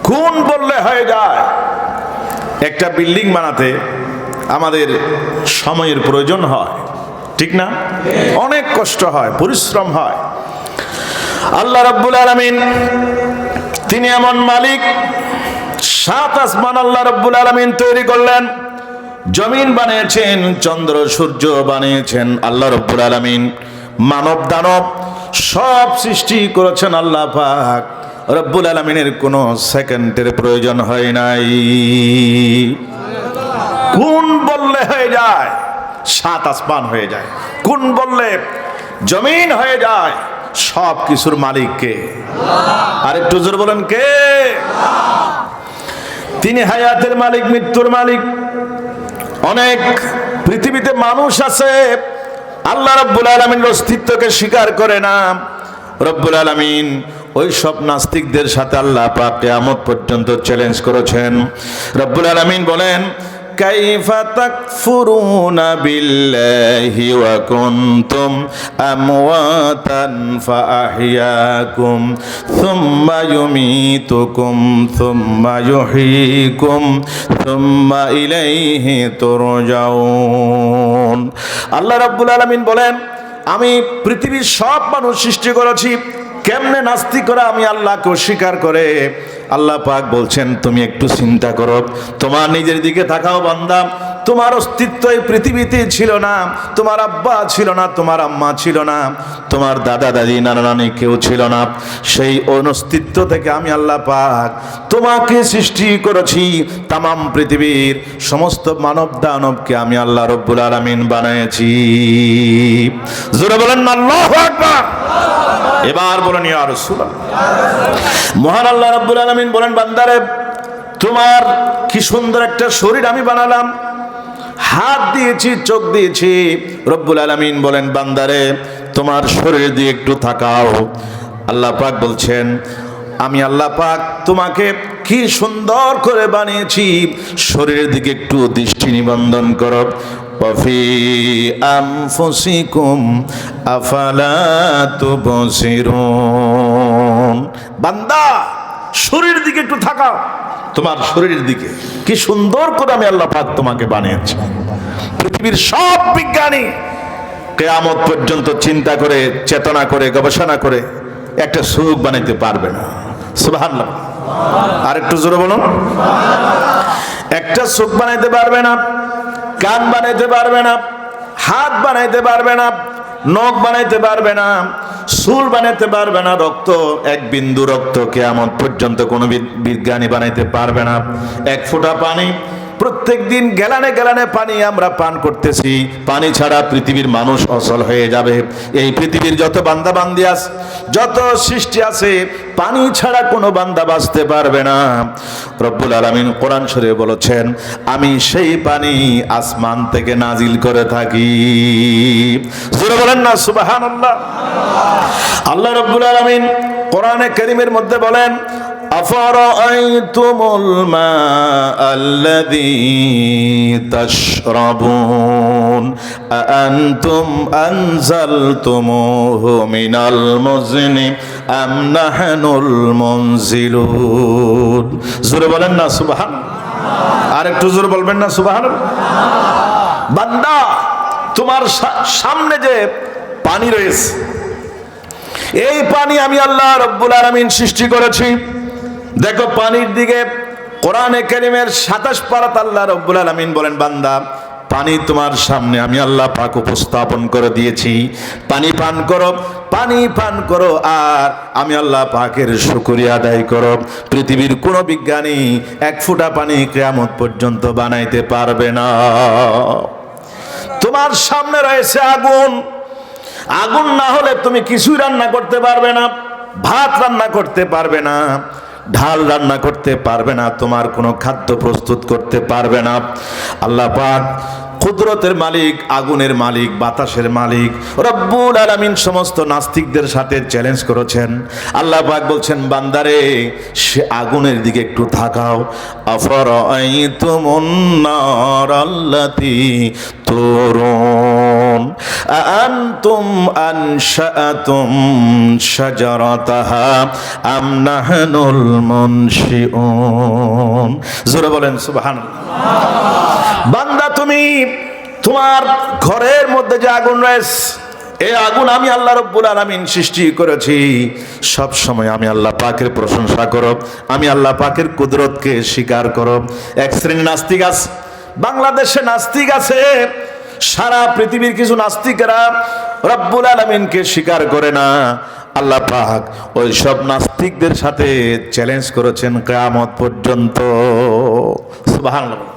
কোন বললে হয়ে যায়। একটা বিল্ডিং বানাতে আমাদের সময়ের প্রয়োজন হয়, ঠিক না? অনেক কষ্ট হয়, পরিশ্রম হয়। আল্লাহ রাব্বুল আলামিন তিনি এমন মালিক, 7 আসমান আল্লাহ রাব্বুল আলামিন তৈরি করলেন, জমিন বানিয়েছেন, চন্দ্র সূর্য বানিয়েছেন আল্লাহ রাব্বুল আলামিন, মানব দানব সব সৃষ্টি করেছেন আল্লাহ পাক রব্বুল আলামিনের কোনো সেকেন্ডের প্রয়োজন হয় নাই। কোন বললে হয়ে যায়, 7 আসমান হয়ে যায়। কোন বললে জমিন হয়ে যায়। সব কিছুর মালিক কে? আর একটু জোরে বলেন কে? তিনি হায়াতের মালিক, মৃত্যুর মালিক। অনেক পৃথিবীতে মানুষ আছে আল্লাহ রাব্বুল আলামিনের অস্তিত্বকে স্বীকার করে না। রব্বুল আলামিন ওই সব নাস্তিকদের সাথে আল্লাহ পাক কিয়ামত পর্যন্ত চ্যালেঞ্জ করেছেন। রব্বুল আলামিন বলেন, কাইফা তাকফুরুনা বিল্লাহি ওয়া কুনতুম আমওয়াতান ফাআহইয়াকুম সুম্মা ইউমীতুকুম সুম্মা ইউহয়ীকুম সুম্মা ইলাইহি তুরজাউন। আল্লাহ রাব্বুল আলামিন বলেন, আমি পৃথিবীর সব মানুষ সৃষ্টি করেছি, কেমনে নাস্তিকরা আমি আল্লাহকে অস্বীকার করে। আল্লাহ পাক বলছেন, তুমি একটু চিন্তা করো, তোমার নিজের দিকে তাকাও বান্দা। তোমার অস্তিত্ব এই পৃথিবীতে ছিল না, তোমার আব্বা ছিল না, তোমার আম্মা ছিল না, তোমার দাদা দাদি নানা নানি কেউ ছিল না। সেই অস্তিত্ব থেকে আমি আল্লাহ পাক তোমাকে সৃষ্টি করেছি। তামাম পৃথিবীর সমস্ত মানব দানবকে আমি আল্লাহ রব্বুল আলামিন বানিয়েছি। জোরে বলেন আল্লাহু আকবার। এবার বলেন ইয়া রাসূলুল্লাহ। মহান আল্লাহ রাব্বুল আলামিন বলেন, বান্দারে তোমার কি সুন্দর একটা শরীর আমি বানালাম, হাত দিয়েছি, চোখ দিয়েছি। রব্বুল আলামিন বলেন, বান্দারে তোমার শরীর দিয়ে একটু তাকাও। আল্লাহ পাক বলছেন, আমি আল্লাহ পাক তোমাকে কি সুন্দর করে বানিয়েছি, শরীরের দিকে একটু দৃষ্টি নিবন্ধন করো। ওয়াফি আনফুসিকুম আফালা তুবসিরুন। বান্দা শরীরের দিকে একটু তাকাও, তোমার শরীরের দিকে কি সুন্দর করে আমি আল্লাহ পাক তোমাকে বানিয়েছি। পৃথিবীর সব বিজ্ঞানী কিয়ামত পর্যন্ত চিন্তা করে, চেতনা করে, গবেষণা করে একটা সুখ বানাইতে পারবে না। সুবহানাল্লাহ। আর একটু জোরে বলুন। একটা সুখ বানাইতে পারবে না, কান বানাইতে পারবে না, হাত বানাইতে পারবে না, নখ বানাইতে পারবে না, চুল বানাইতে পারবে না, রক্ত, এক বিন্দু রক্ত কিয়ামত পর্যন্ত কোনো বিজ্ঞানী বানাইতে পারবে না। এক ফোঁটা পানি, প্রত্যেক দিন গ্যালানে গ্যালানে পানি আমরা পান করতেছি। পানি ছাড়া পৃথিবীর মানুষ অচল হয়ে যাবে। এই পৃথিবীর যত বান্দা বান্দি আছে, যত সৃষ্টি আছে, পানি ছাড়া কোনো বান্দা বাঁচতে পারবে না। রব্বুল আলামিন কোরআন শরীফে বলেছেন, আমি সেই পানি আসমান থেকে নাজিল করে থাকি। জোরে বলেন না সুবহানাল্লাহ। আল্লাহ রব্বুল আলামিন কোরআনে কারীমের মধ্যে বলেন, আফারাআইতুমুল মাআল্লাযী তাশরাবুন আআনতুম আনজালতুমুহু মিনাল মুজনি আম নাহনুল মুনজিলুন। জোরে বলেন না সুবহানাল্লাহ। আর একটু জোরে বলবেন না সুবহানাল্লাহ। বান্দা তোমার সামনে যে পানি রয়েছে, এই পানি আমি আল্লাহ রব্বুল আলামিন সৃষ্টি করেছি। দেখো পানির দিকে কোরআনে কারীমের 27 পারাত আল্লাহ রব্বুল আলামিন বলেন, বান্দা পানি তোমার সামনে আমি আল্লাহ পাক উপস্থাপন করে দিয়েছি, পানি পান করো, পানি পান করো, আর আমি আল্লাহ পাকের শুকরিয়া আদায় করো। পৃথিবীর কোনো বিজ্ঞানী এক ফোঁটা পানি কিয়ামত পর্যন্ত বানাইতে পারবে না। তোমার সামনে রয়েছে আগুন, আগুন না হলে তুমি কিছুই রান্না করতে পারবে না, ভাত রান্না করতে পারবে না, ঢাল রান্না করতে পারবে না, তোমার কোনো খাদ্য প্রস্তুত করতে পারবে না। আল্লাহ পাক কুদরতের মালিক, আগুনের মালিক, বাতাসের মালিক রব্বুল আলামিন সমস্ত নাস্তিকদের সাথে চ্যালেঞ্জ করেছেন। আল্লাহ পাক বলছেন, বান্দারে সে আগুনের দিকে একটু তাকাও। আফারাআইতুমুন নার আল্লাতী তুরুন আনতুম আনশাআতুম শাজারাতাহা আম নাহনুল মুনশিউন। জোরে বলেন সুবহানাল্লাহ। বান্দা, তুমি তোমার ঘরের মধ্যে যে আগুন রয়েছে, এই আগুন আমি আল্লাহ রাব্বুল আলামিন সৃষ্টি করেছি। সব সময় আমি আল্লাহ পাকের প্রশংসা করো, আমি আল্লাহ পাকের কুদরতকে স্বীকার করো। এক শ্রেণীর নাস্তিক আছে, বাংলাদেশে নাস্তিক আছে, সারা পৃথিবীর কিছু নাস্তিকেরা রব্বুল আলামিনকে স্বীকার করে না। আল্লাহ পাক ওই সব নাস্তিকদের সাথে চ্যালেঞ্জ করেছেন কিয়ামত পর্যন্ত। সুবহানাল্লাহ।